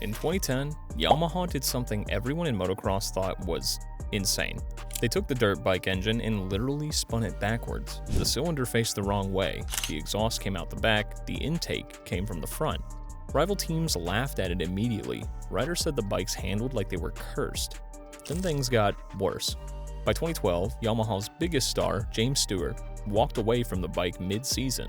In 2010, Yamaha did something everyone in motocross thought was insane. They took the dirt bike engine and literally spun it backwards. The cylinder faced the wrong way, the exhaust came out the back, the intake came from the front. Rival teams laughed at it immediately. Riders said the bikes handled like they were cursed. Then things got worse. By 2012, Yamaha's biggest star, James Stewart, walked away from the bike mid-season.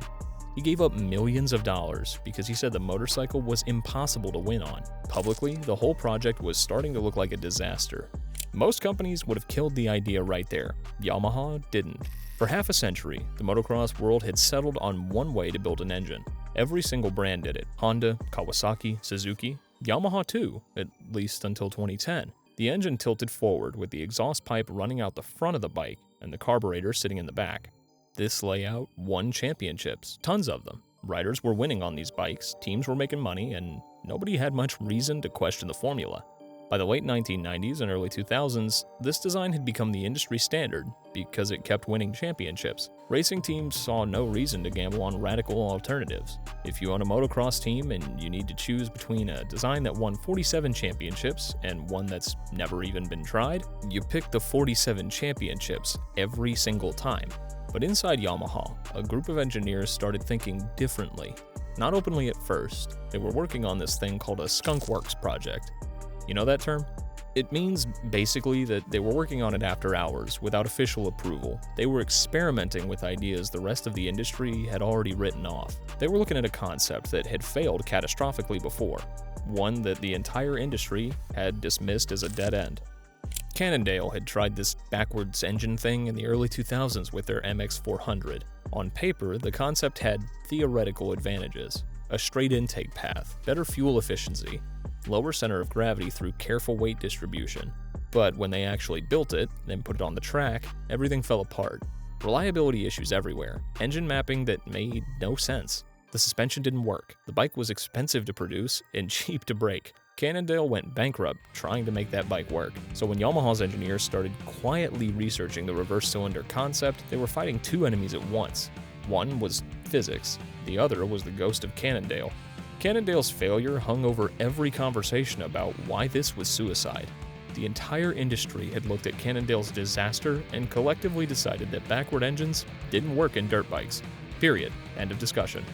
He gave up millions of dollars because he said the motorcycle was impossible to win on. Publicly, the whole project was starting to look like a disaster. Most companies would have killed the idea right there. Yamaha didn't. For half a century, the motocross world had settled on one way to build an engine. Every single brand did it. Honda, Kawasaki, Suzuki, Yamaha too, at least until 2010. The engine tilted forward with the exhaust pipe running out the front of the bike and the carburetor sitting in the back. This layout won championships, tons of them. Riders were winning on these bikes, teams were making money, and nobody had much reason to question the formula. By the late 1990s and early 2000s, this design had become the industry standard because it kept winning championships. Racing teams saw no reason to gamble on radical alternatives. If you own a motocross team and you need to choose between a design that won 47 championships and one that's never even been tried, you pick the 47 championships every single time. But inside Yamaha, a group of engineers started thinking differently. Not openly at first, they were working on this thing called a skunkworks project. You know that term? It means basically that they were working on it after hours, without official approval. They were experimenting with ideas the rest of the industry had already written off. They were looking at a concept that had failed catastrophically before, one that the entire industry had dismissed as a dead end. Cannondale had tried this backwards engine thing in the early 2000s with their MX400. On paper, the concept had theoretical advantages: a straight intake path, better fuel efficiency, lower center of gravity through careful weight distribution. But when they actually built it and put it on the track, everything fell apart. Reliability issues everywhere, engine mapping that made no sense. The suspension didn't work, the bike was expensive to produce and cheap to break. Cannondale went bankrupt trying to make that bike work. So when Yamaha's engineers started quietly researching the reverse cylinder concept, they were fighting two enemies at once. One was physics, the other was the ghost of Cannondale. Cannondale's failure hung over every conversation about why this was suicide. The entire industry had looked at Cannondale's disaster and collectively decided that backward engines didn't work in dirt bikes. Period. End of discussion.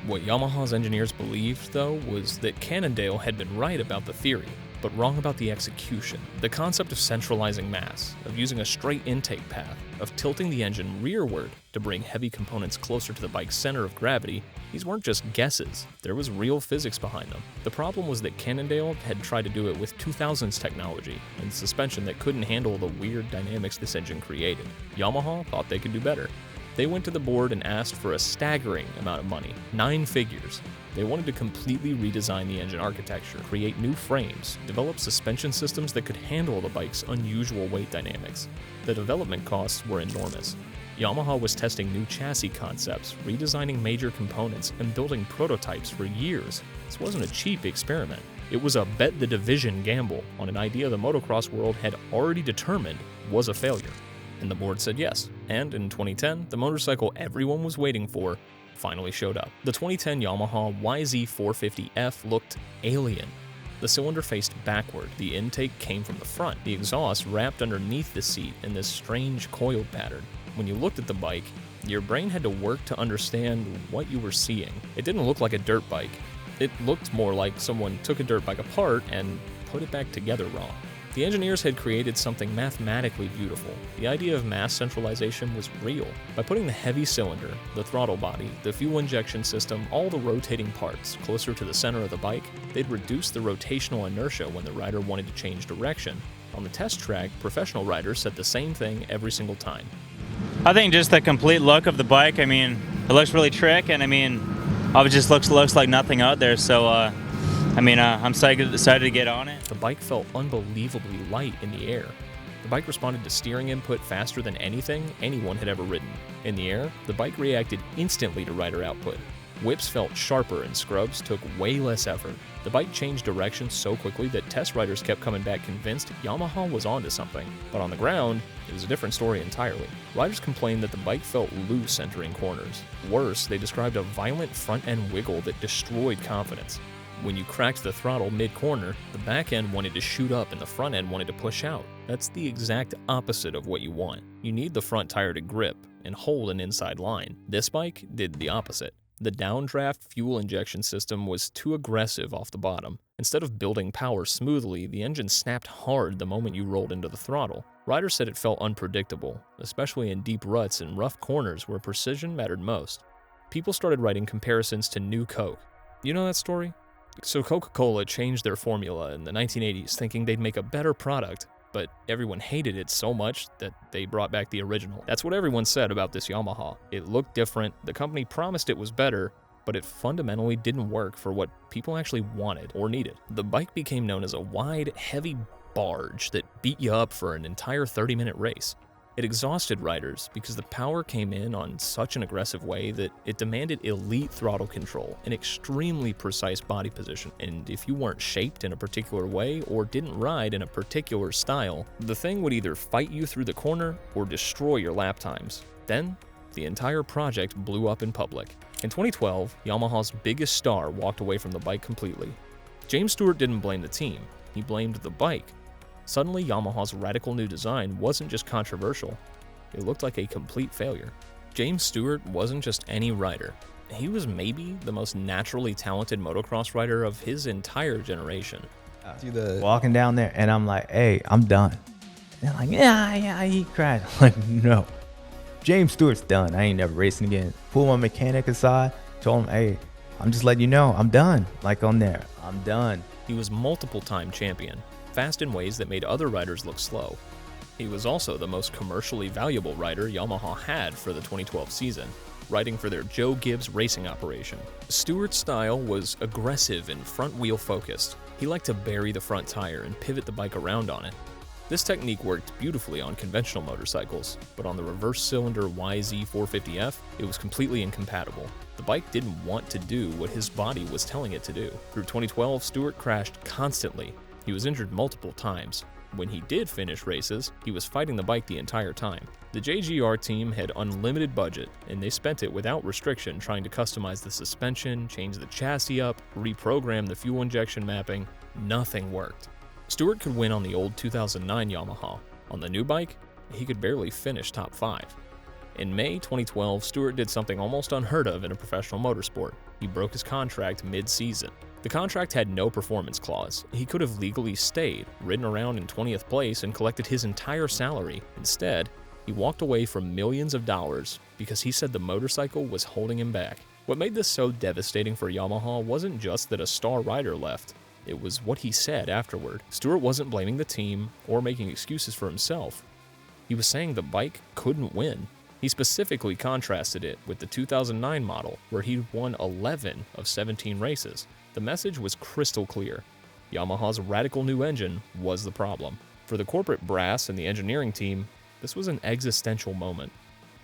What Yamaha's engineers believed, though, was that Cannondale had been right about the theory, but wrong about the execution. The concept of centralizing mass, of using a straight intake path, of tilting the engine rearward to bring heavy components closer to the bike's center of gravity, these weren't just guesses. There was real physics behind them. The problem was that Cannondale had tried to do it with 2000s technology and suspension that couldn't handle the weird dynamics this engine created. Yamaha thought they could do better. They went to the board and asked for a staggering amount of money, 9 figures. They wanted to completely redesign the engine architecture, create new frames, develop suspension systems that could handle the bike's unusual weight dynamics. The development costs were enormous. Yamaha was testing new chassis concepts, redesigning major components, and building prototypes for years. This wasn't a cheap experiment. It was a bet the division gamble on an idea the motocross world had already determined was a failure. And the board said yes. And in 2010, the motorcycle everyone was waiting for finally showed up. The 2010 Yamaha YZ450F looked alien. The cylinder faced backward, the intake came from the front, the exhaust wrapped underneath the seat in this strange coil pattern. When you looked at the bike, your brain had to work to understand what you were seeing. It didn't look like a dirt bike. It looked more like someone took a dirt bike apart and put it back together wrong. The engineers had created something mathematically beautiful. The idea of mass centralization was real. By putting the heavy cylinder, the throttle body, the fuel injection system, all the rotating parts closer to the center of the bike, they'd reduce the rotational inertia when the rider wanted to change direction. On the test track, professional riders said the same thing every single time. I think just the complete look of the bike, it looks really trick, and it just looks like nothing out there, so I'm excited to get on it. The bike felt unbelievably light in the air. The bike responded to steering input faster than anything anyone had ever ridden. In the air, the bike reacted instantly to rider output. Whips felt sharper and scrubs took way less effort. The bike changed direction so quickly that test riders kept coming back convinced Yamaha was onto something. But on the ground, it was a different story entirely. Riders complained that the bike felt loose entering corners. Worse, they described a violent front-end wiggle that destroyed confidence. When you cracked the throttle mid-corner, the back end wanted to shoot up and the front end wanted to push out. That's the exact opposite of what you want. You need the front tire to grip and hold an inside line. This bike did the opposite. The downdraft fuel injection system was too aggressive off the bottom. Instead of building power smoothly, the engine snapped hard the moment you rolled into the throttle. Riders said it felt unpredictable, especially in deep ruts and rough corners where precision mattered most. People started writing comparisons to New Coke. You know that story? So Coca-Cola changed their formula in the 1980s thinking they'd make a better product, but everyone hated it so much that they brought back the original. That's what everyone said about this Yamaha. It looked different, the company promised it was better, but it fundamentally didn't work for what people actually wanted or needed. The bike became known as a wide, heavy barge that beat you up for an entire 30-minute race. It exhausted riders because the power came in on such an aggressive way that it demanded elite throttle control and extremely precise body position. And if you weren't shaped in a particular way or didn't ride in a particular style, the thing would either fight you through the corner or destroy your lap times. Then, the entire project blew up in public. In 2012, Yamaha's biggest star walked away from the bike completely. James Stewart didn't blame the team, he blamed the bike. Suddenly, Yamaha's radical new design wasn't just controversial, it looked like a complete failure. James Stewart wasn't just any rider. He was maybe the most naturally talented motocross rider of his entire generation. Walking down there, and I'm like, hey, I'm done. And they're like, yeah, he crashed. I'm like, no. James Stewart's done. I ain't never racing again. Pull my mechanic aside, told him, hey, I'm just letting you know, I'm done. Like on there, I'm done. He was multiple-time champion, fast in ways that made other riders look slow. He was also the most commercially valuable rider Yamaha had for the 2012 season, riding for their Joe Gibbs racing operation. Stewart's style was aggressive and front-wheel focused. He liked to bury the front tire and pivot the bike around on it. This technique worked beautifully on conventional motorcycles, but on the reverse-cylinder YZ450F, it was completely incompatible. The bike didn't want to do what his body was telling it to do. Through 2012, Stewart crashed constantly. He was injured multiple times. When he did finish races, he was fighting the bike the entire time. The JGR team had unlimited budget, and they spent it without restriction trying to customize the suspension, change the chassis up, reprogram the fuel injection mapping. Nothing worked. Stewart could win on the old 2009 Yamaha. On the new bike, he could barely finish top 5. In May 2012, Stewart did something almost unheard of in a professional motorsport. He broke his contract mid-season. The contract had no performance clause. He could have legally stayed, ridden around in 20th place, and collected his entire salary. Instead, he walked away from millions of dollars because he said the motorcycle was holding him back. What made this so devastating for Yamaha wasn't just that a star rider left. It was what he said afterward. Stewart wasn't blaming the team or making excuses for himself. He was saying the bike couldn't win. He specifically contrasted it with the 2009 model, where he won 11 of 17 races. The message was crystal clear. Yamaha's radical new engine was the problem. For the corporate brass and the engineering team, this was an existential moment.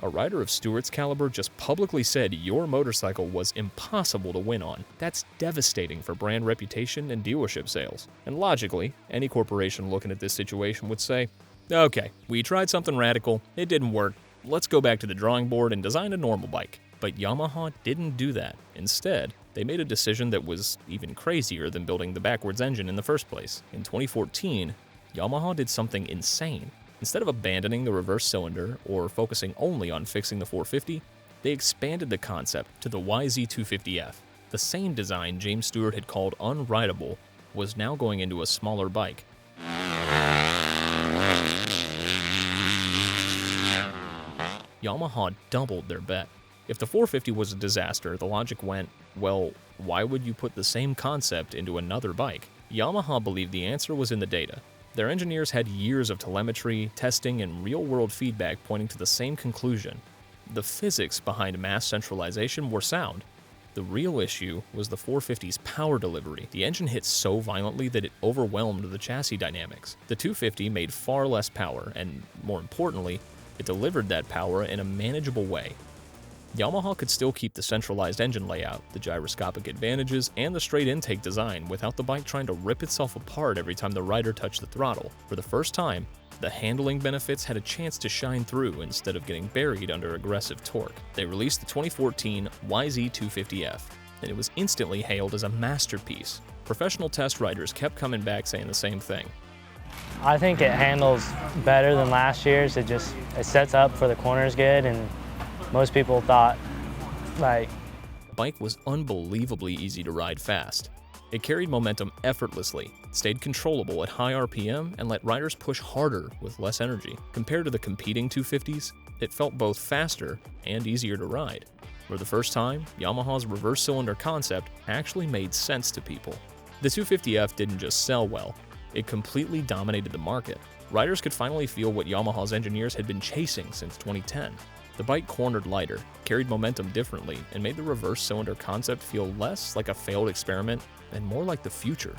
A rider of Stewart's caliber just publicly said your motorcycle was impossible to win on. That's devastating for brand reputation and dealership sales. And logically, any corporation looking at this situation would say, okay, we tried something radical, it didn't work, let's go back to the drawing board and design a normal bike. But Yamaha didn't do that. Instead, they made a decision that was even crazier than building the backwards engine in the first place. In 2014, Yamaha did something insane. Instead of abandoning the reverse cylinder or focusing only on fixing the 450, they expanded the concept to the YZ250F. The same design James Stewart had called unrideable was now going into a smaller bike. Yamaha doubled their bet. If the 450 was a disaster, the logic went, well, why would you put the same concept into another bike? Yamaha believed the answer was in the data. Their engineers had years of telemetry, testing, and real-world feedback pointing to the same conclusion. The physics behind mass centralization were sound. The real issue was the 450's power delivery. The engine hit so violently that it overwhelmed the chassis dynamics. The 250 made far less power, and more importantly, it delivered that power in a manageable way. Yamaha could still keep the centralized engine layout, the gyroscopic advantages, and the straight intake design without the bike trying to rip itself apart every time the rider touched the throttle. For the first time, the handling benefits had a chance to shine through instead of getting buried under aggressive torque. They released the 2014 YZ250F. and it was instantly hailed as a masterpiece. Professional test riders kept coming back saying the same thing. I think it handles better than last year's. It sets up for the corners good, and most people thought, like... The bike was unbelievably easy to ride fast. It carried momentum effortlessly, stayed controllable at high RPM, and let riders push harder with less energy. Compared to the competing 250s, it felt both faster and easier to ride. For the first time, Yamaha's reverse cylinder concept actually made sense to people. The 250F didn't just sell well, it completely dominated the market. Riders could finally feel what Yamaha's engineers had been chasing since 2010. The bike cornered lighter, carried momentum differently, and made the reverse cylinder concept feel less like a failed experiment and more like the future.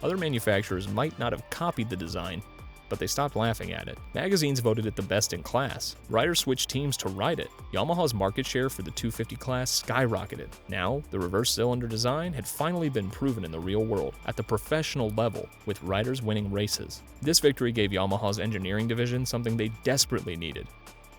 Other manufacturers might not have copied the design, but they stopped laughing at it. Magazines voted it the best in class. Riders switched teams to ride it. Yamaha's market share for the 250 class skyrocketed. Now, the reverse cylinder design had finally been proven in the real world, at the professional level, with riders winning races. This victory gave Yamaha's engineering division something they desperately needed: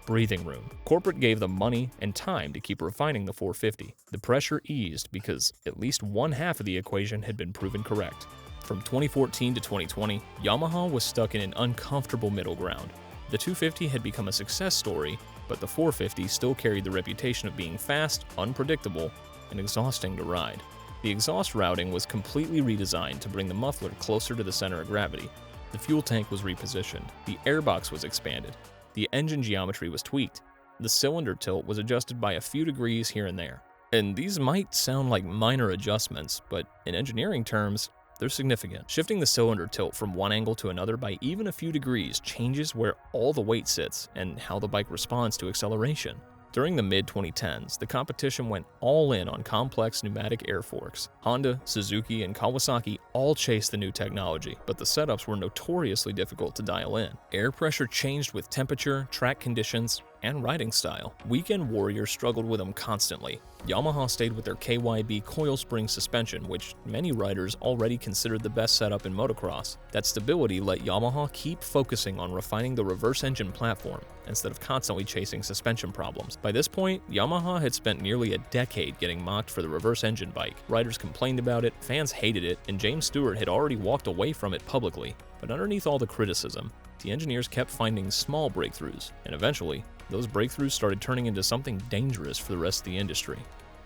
breathing room. Corporate gave them money and time to keep refining the 450. The pressure eased because at least one half of the equation had been proven correct. From 2014 to 2020, Yamaha was stuck in an uncomfortable middle ground. The 250 had become a success story, but the 450 still carried the reputation of being fast, unpredictable, and exhausting to ride. The exhaust routing was completely redesigned to bring the muffler closer to the center of gravity. The fuel tank was repositioned, the airbox was expanded, the engine geometry was tweaked, the cylinder tilt was adjusted by a few degrees here and there. And these might sound like minor adjustments, but in engineering terms, they're significant. Shifting the cylinder tilt from one angle to another by even a few degrees changes where all the weight sits and how the bike responds to acceleration. During the mid-2010s, the competition went all in on complex pneumatic air forks. Honda, Suzuki, and Kawasaki all chased the new technology, but the setups were notoriously difficult to dial in. Air pressure changed with temperature, track conditions, and riding style. Weekend warriors struggled with them constantly. Yamaha stayed with their KYB coil spring suspension, which many riders already considered the best setup in motocross. That stability let Yamaha keep focusing on refining the reverse engine platform, instead of constantly chasing suspension problems. By this point, Yamaha had spent nearly a decade getting mocked for the reverse engine bike. Riders complained about it, fans hated it, and James Stewart had already walked away from it publicly. But underneath all the criticism, the engineers kept finding small breakthroughs, and eventually, those breakthroughs started turning into something dangerous for the rest of the industry.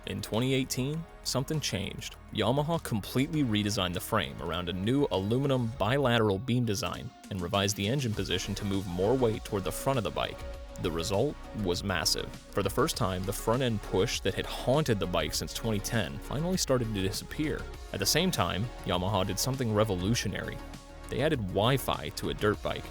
In 2018, something changed. Yamaha completely redesigned the frame around a new aluminum bilateral beam design and revised the engine position to move more weight toward the front of the bike. The result was massive. For the first time, the front-end push that had haunted the bike since 2010 finally started to disappear. At the same time, Yamaha did something revolutionary. They added Wi-Fi to a dirt bike.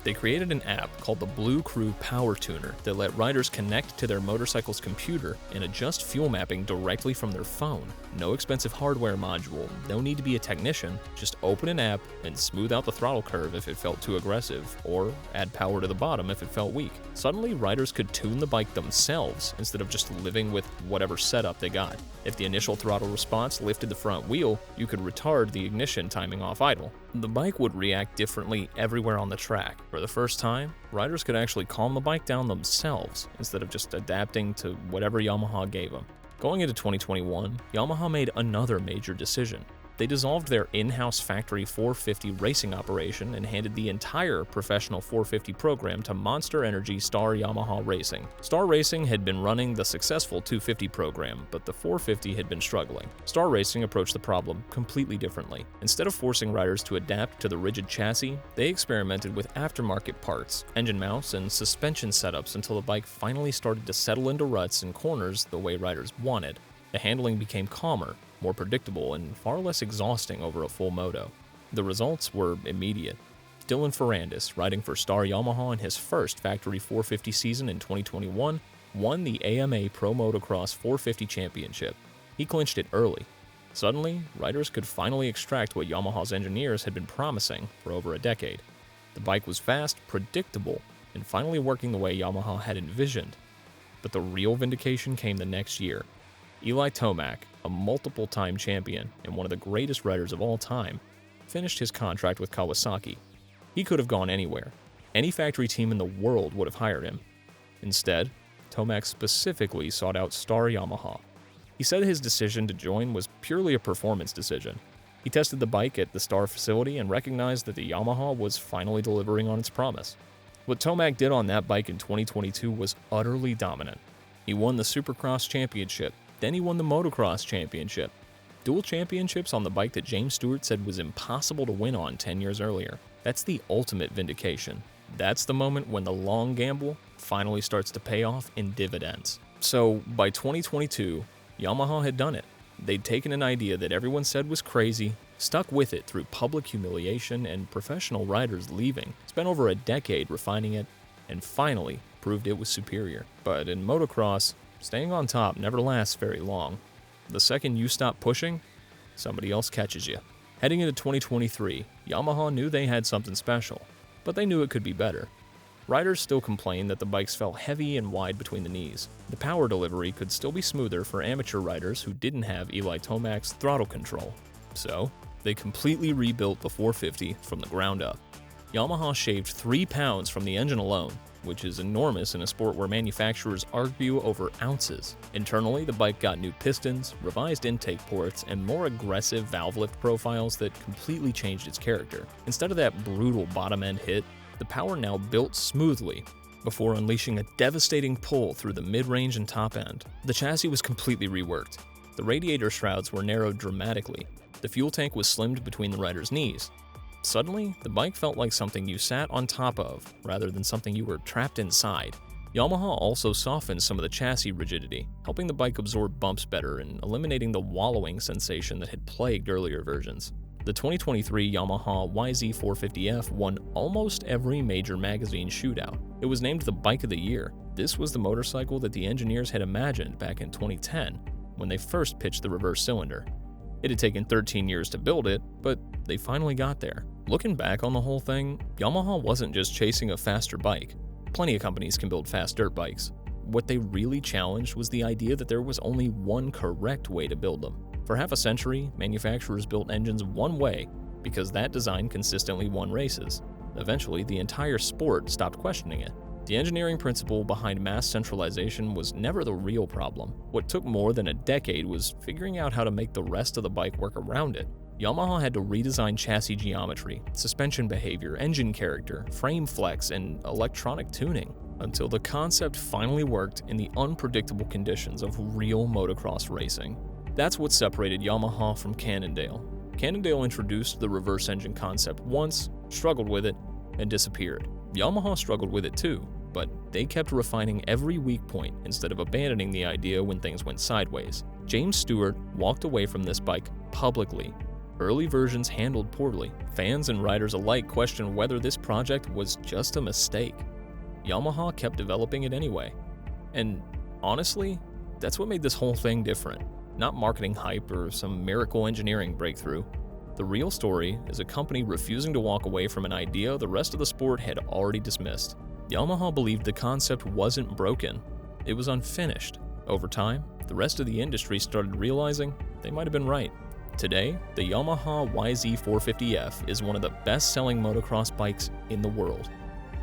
They created an app called the Blue Crew Power Tuner that let riders connect to their motorcycle's computer and adjust fuel mapping directly from their phone. No expensive hardware module, no need to be a technician, just open an app and smooth out the throttle curve if it felt too aggressive, or add power to the bottom if it felt weak. Suddenly, riders could tune the bike themselves instead of just living with whatever setup they got. If the initial throttle response lifted the front wheel, you could retard the ignition timing off idle. The bike would react differently everywhere on the track. For the first time, riders could actually calm the bike down themselves instead of just adapting to whatever Yamaha gave them. Going into 2021, Yamaha made another major decision. They dissolved their in-house factory 450 racing operation and handed the entire professional 450 program to Monster Energy Star Yamaha Racing. Star Racing had been running the successful 250 program, but the 450 had been struggling. Star Racing approached the problem completely differently. Instead of forcing riders to adapt to the rigid chassis, they experimented with aftermarket parts, engine mounts, and suspension setups until the bike finally started to settle into ruts and corners the way riders wanted. The handling became calmer, more predictable, and far less exhausting over a full moto. The results were immediate. Dylan Ferrandis, riding for Star Yamaha in his first factory 450 season in 2021, won the AMA Pro Motocross 450 Championship. He clinched it early. Suddenly, riders could finally extract what Yamaha's engineers had been promising for over a decade. The bike was fast, predictable, and finally working the way Yamaha had envisioned. But the real vindication came the next year. Eli Tomac, a multiple-time champion and one of the greatest riders of all time, finished his contract with Kawasaki. He could have gone anywhere. Any factory team in the world would have hired him. Instead, Tomac specifically sought out Star Yamaha. He said his decision to join was purely a performance decision. He tested the bike at the Star facility and recognized that the Yamaha was finally delivering on its promise. What Tomac did on that bike in 2022 was utterly dominant. He won the Supercross championship, then he won the Motocross championship. Dual championships on the bike that James Stewart said was impossible to win on 10 years earlier. That's the ultimate vindication. That's the moment when the long gamble finally starts to pay off in dividends. So by 2022, Yamaha had done it. They'd taken an idea that everyone said was crazy, stuck with it through public humiliation and professional riders leaving, spent over a decade refining it, and finally proved it was superior. But in motocross, staying on top never lasts very long. The second you stop pushing, somebody else catches you. Heading into 2023, Yamaha knew they had something special, but they knew it could be better. Riders still complained that the bikes felt heavy and wide between the knees. The power delivery could still be smoother for amateur riders who didn't have Eli Tomac's throttle control. So, they completely rebuilt the 450 from the ground up. Yamaha shaved 3 pounds from the engine alone, which is enormous in a sport where manufacturers argue over ounces. Internally, the bike got new pistons, revised intake ports, and more aggressive valve lift profiles that completely changed its character. Instead of that brutal bottom-end hit, the power now built smoothly before unleashing a devastating pull through the mid-range and top end. The chassis was completely reworked. The radiator shrouds were narrowed dramatically. The fuel tank was slimmed between the rider's knees. Suddenly, the bike felt like something you sat on top of, rather than something you were trapped inside. Yamaha also softened some of the chassis rigidity, helping the bike absorb bumps better and eliminating the wallowing sensation that had plagued earlier versions. The 2023 Yamaha YZ450F won almost every major magazine shootout. It was named the Bike of the Year. This was the motorcycle that the engineers had imagined back in 2010, when they first pitched the reverse cylinder. It had taken 13 years to build it, but they finally got there. Looking back on the whole thing, Yamaha wasn't just chasing a faster bike. Plenty of companies can build fast dirt bikes. What they really challenged was the idea that there was only one correct way to build them. For half a century, manufacturers built engines one way because that design consistently won races. Eventually, the entire sport stopped questioning it. The engineering principle behind mass centralization was never the real problem. What took more than a decade was figuring out how to make the rest of the bike work around it. Yamaha had to redesign chassis geometry, suspension behavior, engine character, frame flex, and electronic tuning, until the concept finally worked in the unpredictable conditions of real motocross racing. That's what separated Yamaha from Cannondale. Cannondale introduced the reverse engine concept once, struggled with it, and disappeared. Yamaha struggled with it too, but they kept refining every weak point instead of abandoning the idea when things went sideways. James Stewart walked away from this bike publicly. Early versions handled poorly. Fans and riders alike questioned whether this project was just a mistake. Yamaha kept developing it anyway. And honestly, that's what made this whole thing different. Not marketing hype or some miracle engineering breakthrough. The real story is a company refusing to walk away from an idea the rest of the sport had already dismissed. Yamaha believed the concept wasn't broken. It was unfinished. Over time, the rest of the industry started realizing they might have been right. Today, the Yamaha YZ450F is one of the best-selling motocross bikes in the world.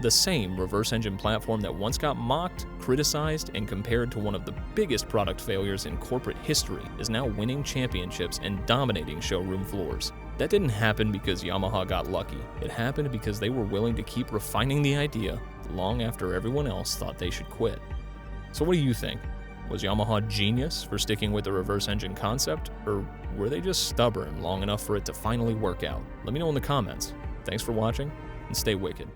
The same reverse engine platform that once got mocked, criticized, and compared to one of the biggest product failures in corporate history is now winning championships and dominating showroom floors. That didn't happen because Yamaha got lucky. It happened because they were willing to keep refining the idea long after everyone else thought they should quit. So what do you think? Was Yamaha genius for sticking with the reverse engine concept, or were they just stubborn long enough for it to finally work out? Let me know in the comments. Thanks for watching, and stay wicked.